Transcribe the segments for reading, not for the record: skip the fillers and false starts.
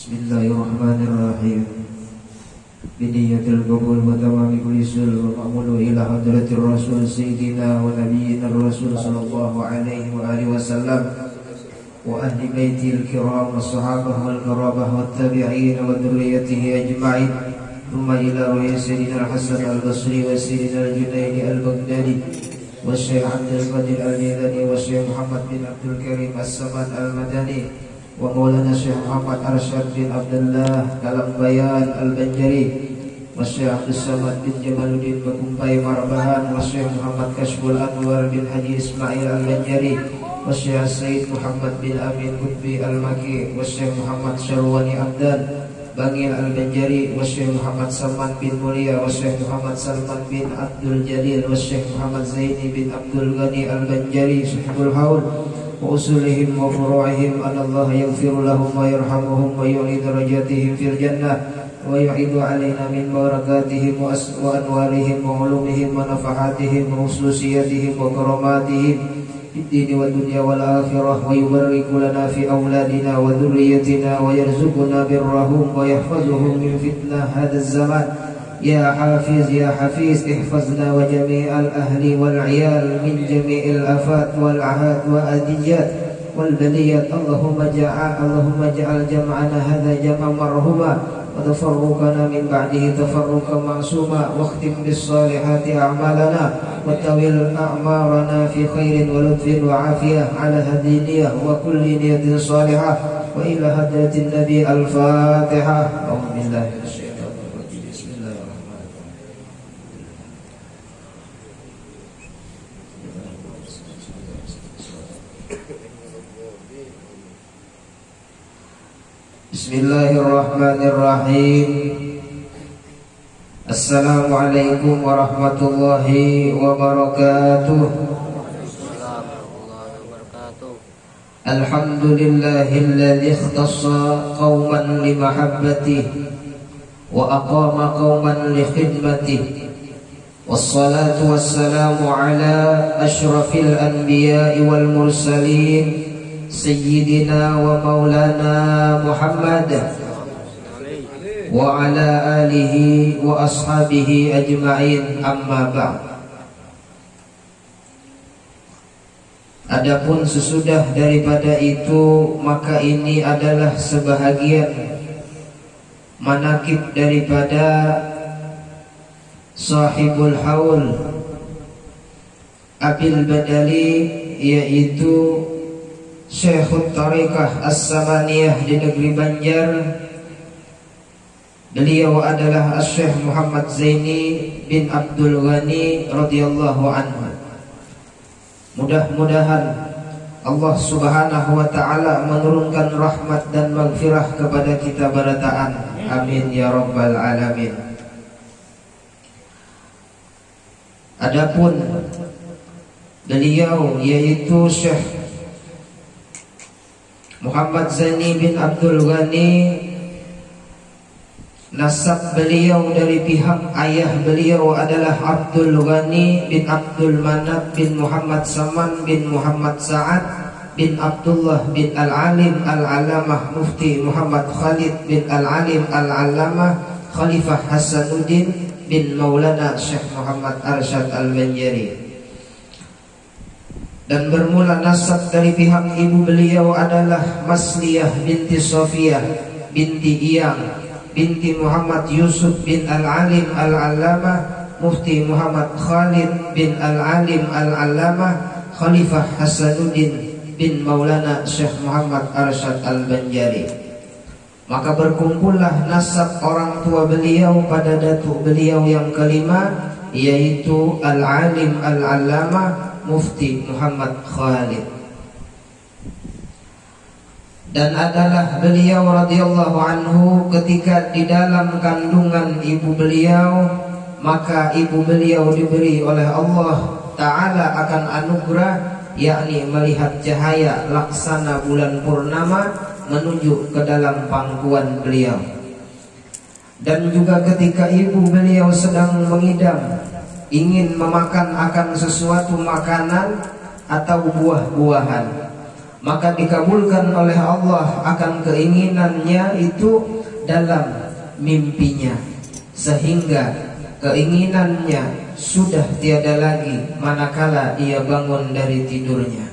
Bismillahirrahmanirrahim. Biniyatil qabul wa tamami kulli sul wa ma'mulu ila hadratir rasul sayyidina wa nabiyyina rasul sallallahu alaihi wa alihi wasallam wa ahli baitil kiram was sahabah wal qarabah wat tabi'in wa dhurriyyatihi ajma'in. Thumma ila sayyidina al-Hasan al-Basri wa sayyidina al-Junaidi al-Baghdadi wa Syekh Abdul Qadir al-Jilani wa Syekh Muhammad bin Abdul Karim as-Samad al-Madani wa Maulana Syekh Muhammad Arsyad bin Abdullah dalam Bayan al-Banjari wa Syekh Abdul Samad bin Jamaluddin Bakumpai Marbahan wa Syekh Muhammad Kashful Anwar bin Haji Ismail al-Banjari wa Syekh Said Muhammad bin Amin Qutbi al-Maki wa Syekh Muhammad Syarwani Abdan Bangil al-Banjari wa Syekh Muhammad Salman bin Mulia wa Syekh Muhammad Salman bin Abdul Jalil wa Syekh Muhammad Zaini bin Abdul Ghani al-Banjari Sahibul Haul wa usulihim wa furu'ihim an Allah yaghfir lahum wa yarhamuhum wa yu'li darajatihim fil jannah wa yu'idu alaina min barakatihim wa anwarihim wa ulumihim wa nafahatihim wa khususiyatihim wa karamatihim fid dini wa dunya wal akhirah wa yubarriku lana fi awladina wa dhurriyyatina wa yarzuquna birrahum wa yahfazuhum min fitnah hadzal zaman. Ya Hafiz ya Hafiz ihfazna wa jami'al ahli wal 'iyal min jami'il afat wal ahad wa adiyat wal baliyat. Allahumma ja'al jam'ana hadza jam'an marhuma wa tafarruqana min ba'dihi tafarruqan ma'suma wa khtim bis salihati a'malana wa tawil a'marana fi khairin wa lutfin wa 'afiyah 'ala hadiniyah wa kulli niyatin salihah wa ila hadratin nabi al-Fatihah. Alhamdulillah. Bismillahirrahmanirrahim. Assalamualaikum warahmatullahi wabarakatuh. Alhamdulillahilladzi ikhtassa qauman li mahabbatihi wa aqama qauman li khidmatihi. Wassalatu wassalamu ala asyrafil anbiya'i wal mursalin Sayyidina wa maulana Muhammad wa ala alihi wa ashabihi ajma'in, amma ba'd. Adapun sesudah daripada itu, maka ini adalah sebahagian manakib daripada sahibul haul Abil Badali, yaitu Syekhut Tariqah As-Samaniyah di negeri Banjar. Beliau adalah Syekh Muhammad Zaini bin Abdul Ghani radhiyallahu anhu. Mudah-mudahan Allah subhanahu wa ta'ala menurunkan rahmat dan maghfirah kepada kita barataan. Amin ya rabbal alamin. Adapun beliau yaitu Syekh Muhammad Zaini bin Abdul Ghani, nasab beliau dari pihak ayah beliau adalah Abdul Ghani bin Abdul Manaf bin Muhammad Saman bin Muhammad Sa'ad bin Abdullah bin Al-Alim Al-Alamah Mufti Muhammad Khalid bin Al-Alim Al-Alamah Khalifah Hasanuddin bin Maulana Syekh Muhammad Arsyad Al-Banjari. Dan bermula nasab dari pihak ibu beliau adalah Masliyah binti Sofiyah binti Iyang binti Muhammad Yusuf bin Al-Alim Al-Allamah Mufti Muhammad Khalid bin Al-Alim Al-Allamah Khalifah Hasanuddin bin Maulana Syekh Muhammad Arsyad Al-Banjari. Maka berkumpullah nasab orang tua beliau pada datuk beliau yang kelima, yaitu Al-Alim Al-Allamah Mufti Muhammad Khalid. Dan adalah beliau radhiyallahu anhu ketika di dalam kandungan ibu beliau, maka ibu beliau diberi oleh Allah Ta'ala akan anugerah, yakni melihat cahaya laksana bulan purnama menuju ke dalam pangkuan beliau. Dan juga ketika ibu beliau sedang mengidam, ingin memakan akan sesuatu makanan atau buah-buahan, maka dikabulkan oleh Allah akan keinginannya itu dalam mimpinya, sehingga keinginannya sudah tiada lagi manakala ia bangun dari tidurnya.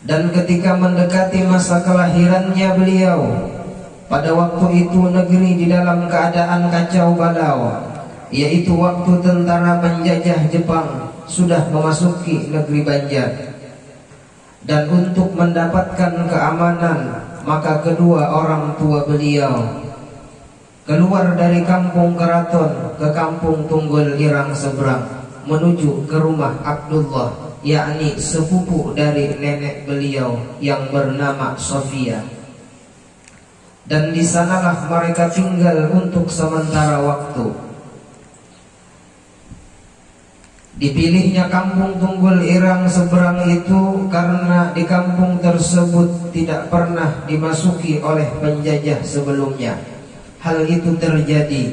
Dan ketika mendekati masa kelahirannya beliau, pada waktu itu negeri di dalam keadaan kacau balau, yaitu waktu tentara penjajah Jepang sudah memasuki negeri Banjar. Dan untuk mendapatkan keamanan, maka kedua orang tua beliau keluar dari kampung Keraton ke kampung Tunggul Irang seberang menuju ke rumah Abdullah, yakni sepupu dari nenek beliau yang bernama Sofia. Dan di sanalah mereka tinggal untuk sementara waktu. Dipilihnya kampung Tunggul Irang seberang itu karena di kampung tersebut tidak pernah dimasuki oleh penjajah sebelumnya. Hal itu terjadi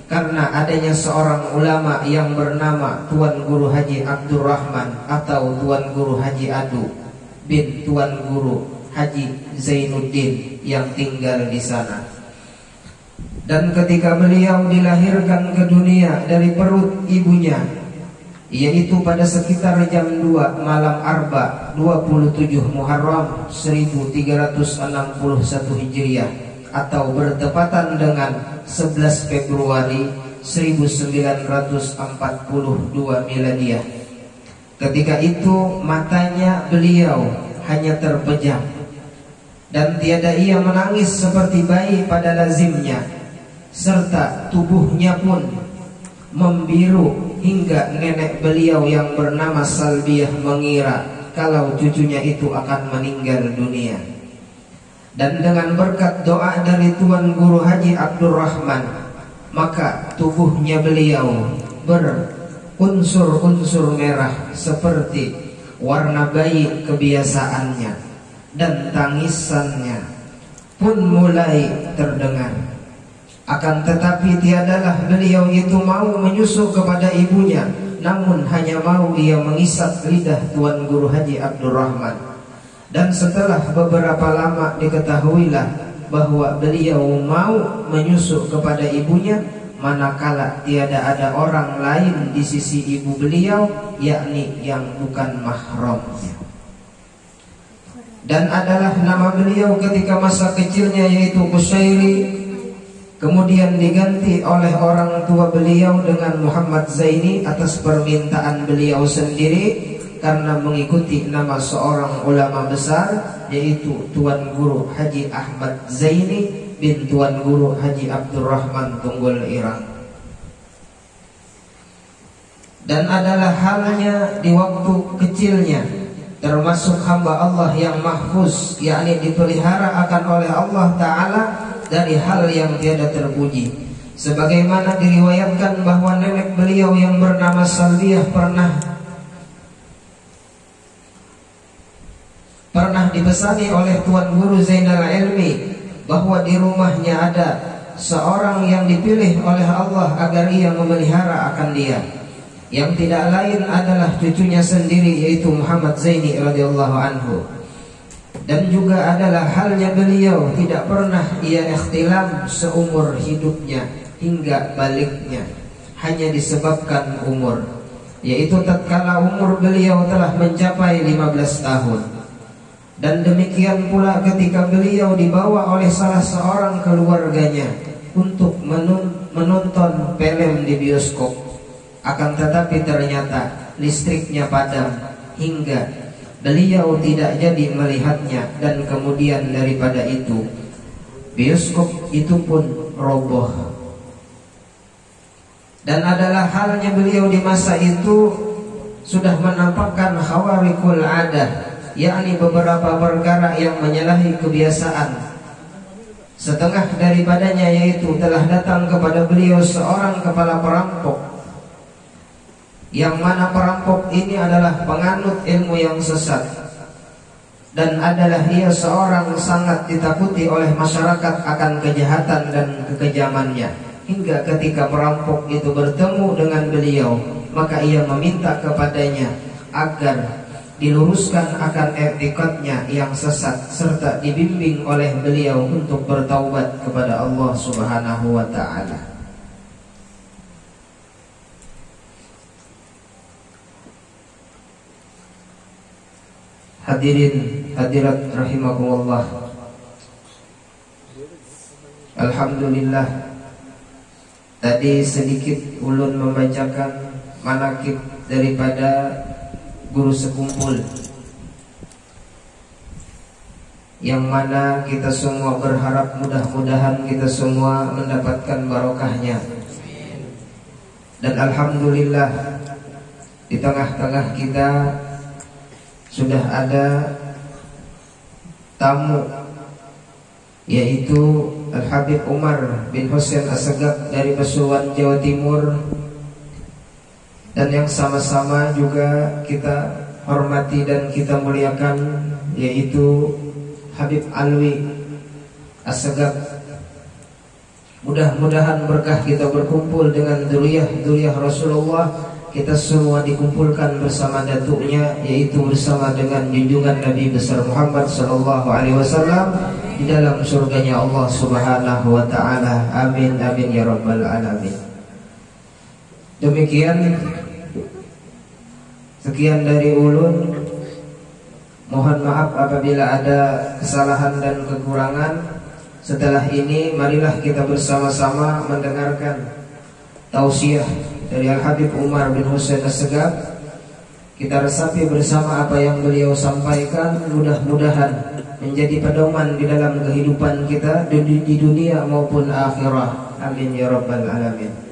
karena adanya seorang ulama yang bernama Tuan Guru Haji Abdurrahman atau Tuan Guru Haji Adu bin Tuan Guru Haji Zainuddin yang tinggal di sana. Dan ketika beliau dilahirkan ke dunia dari perut ibunya, yaitu pada sekitar jam 2 malam Arba 27 Muharram 1361 Hijriah atau bertepatan dengan 11 Februari 1942 Miladiah. Ketika itu matanya beliau hanya terpejam dan tiada ia menangis seperti bayi pada lazimnya, serta tubuhnya pun membiru hingga nenek beliau yang bernama Salbiah mengira kalau cucunya itu akan meninggal dunia. Dan dengan berkat doa dari Tuan Guru Haji Abdurrahman, maka tubuhnya beliau berunsur-unsur merah seperti warna bayi kebiasaannya, dan tangisannya pun mulai terdengar. Akan tetapi tiadalah beliau itu mau menyusul kepada ibunya, namun hanya mau ia mengisap lidah Tuan Guru Haji Abdurrahman. Dan setelah beberapa lama diketahuilah bahwa beliau mau menyusul kepada ibunya, manakala tiada ada orang lain di sisi ibu beliau, yakni yang bukan mahramnya. Dan adalah nama beliau ketika masa kecilnya yaitu Kusyairi, kemudian diganti oleh orang tua beliau dengan Muhammad Zaini atas permintaan beliau sendiri, karena mengikuti nama seorang ulama besar yaitu Tuan Guru Haji Ahmad Zaini bin Tuan Guru Haji Abdurrahman Tunggul Irang. Dan adalah halnya di waktu kecilnya, termasuk hamba Allah yang mahfuz, yakni dipelihara akan oleh Allah Ta'ala dari hal yang tiada terpuji. Sebagaimana diriwayatkan bahwa nenek beliau yang bernama Salbiah pernah dipesani oleh Tuan Guru Zainal Ilmi bahwa di rumahnya ada seorang yang dipilih oleh Allah agar ia memelihara akan dia, yang tidak lain adalah cucunya sendiri yaitu Muhammad Zaini radhiyallahu anhu. Dan juga adalah halnya beliau tidak pernah ia ikhtilam seumur hidupnya hingga baliknya, hanya disebabkan umur, yaitu tatkala umur beliau telah mencapai 15 tahun. Dan demikian pula ketika beliau dibawa oleh salah seorang keluarganya untuk menonton film di bioskop, akan tetapi ternyata listriknya padam hingga beliau tidak jadi melihatnya, dan kemudian daripada itu bioskop itu pun roboh. Dan adalah halnya beliau di masa itu sudah menampakkan khawarikul adah, yakni beberapa perkara yang menyalahi kebiasaan. Setengah daripadanya yaitu telah datang kepada beliau seorang kepala perampok, yang mana perampok ini adalah penganut ilmu yang sesat, dan adalah ia seorang sangat ditakuti oleh masyarakat akan kejahatan dan kekejamannya. Hingga ketika perampok itu bertemu dengan beliau, maka ia meminta kepadanya agar diluruskan akan i'tiqadnya yang sesat, serta dibimbing oleh beliau untuk bertaubat kepada Allah Subhanahu wa ta'ala. Hadirin hadirat rahimakumullah, alhamdulillah, tadi sedikit ulun membacakan manaqib daripada guru sekumpul, yang mana kita semua berharap mudah-mudahan kita semua mendapatkan barokahnya. Dan alhamdulillah, di tengah-tengah kita sudah ada tamu, yaitu Al-Habib Umar bin Husain Assegaf dari Pasuruan, Jawa Timur, dan yang sama-sama juga kita hormati dan kita muliakan, yaitu Habib Alwi Assegaf. Mudah-mudahan berkah kita berkumpul dengan dzurriyyah Rasulullah, kita semua dikumpulkan bersama datuknya, yaitu bersama dengan junjungan Nabi besar Muhammad sallallahu alaihi wasallam di dalam surganya Allah Subhanahu wa ta'ala. Amin amin ya rabbal alamin. Demikian, sekian dari ulun. Mohon maaf apabila ada kesalahan dan kekurangan. Setelah ini marilah kita bersama-sama mendengarkan tausiah dari Al-Habib Umar bin Husain Assegaf. Kita resapi bersama apa yang beliau sampaikan, mudah-mudahan menjadi pedoman di dalam kehidupan kita di dunia maupun akhirat. Amin ya rabbal alamin.